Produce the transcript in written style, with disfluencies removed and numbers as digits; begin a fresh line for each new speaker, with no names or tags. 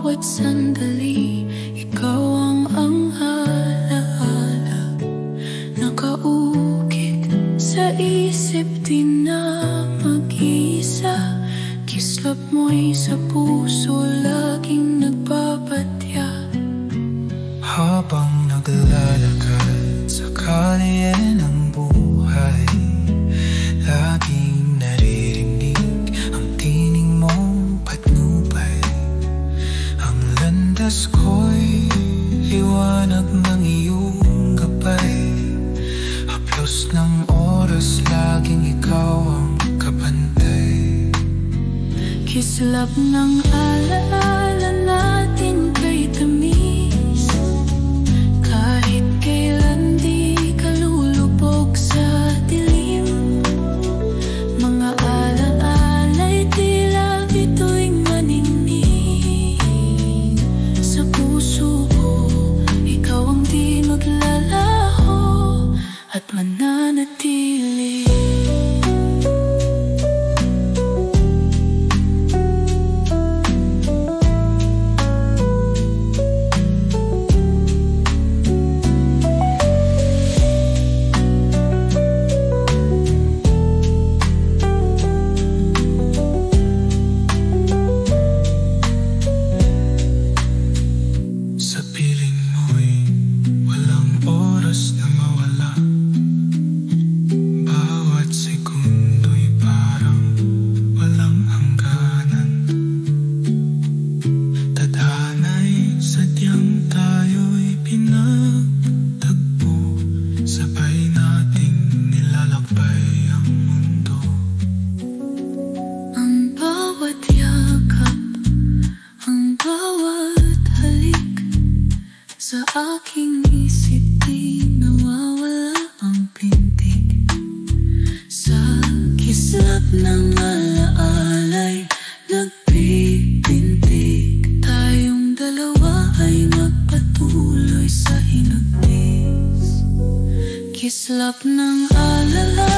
bawat sandali, ikaw ang alaala. Nakaukit sa isip, di na mag-isa. Kislap mo'y sa puso, laging nagpapatya.
Habang naglalakad sa kalye ng buhay, laging naririnig ang tining mong patnubay. Ang landas ko'y liwanag ng iyong gabay. Haplos ng oras, laging ikaw ang kapantay.
Kislap ng alaala natin kay tamis, kahit kailan di ka lulubog sa dilim. Mga alaala'y tila bituing maningning sa puso ko. Ikaw ang di maglalaho at mananatili.
Sa piling mo'y walang oras na mawala. Bawat sekundo'y parang walang hangganan. Tadhana'y sadyang tayo'y pinagtagpo. Sabay nating nilalakbay ang mundo.
Ang bawat yakap, ang bawat halik, sa aking isip di nawawala ang pintig. Sa kislap ng alaala'y nagpipintig. Tayong dalawa ay magpatuloy sa hinagpis. Kislap ng alala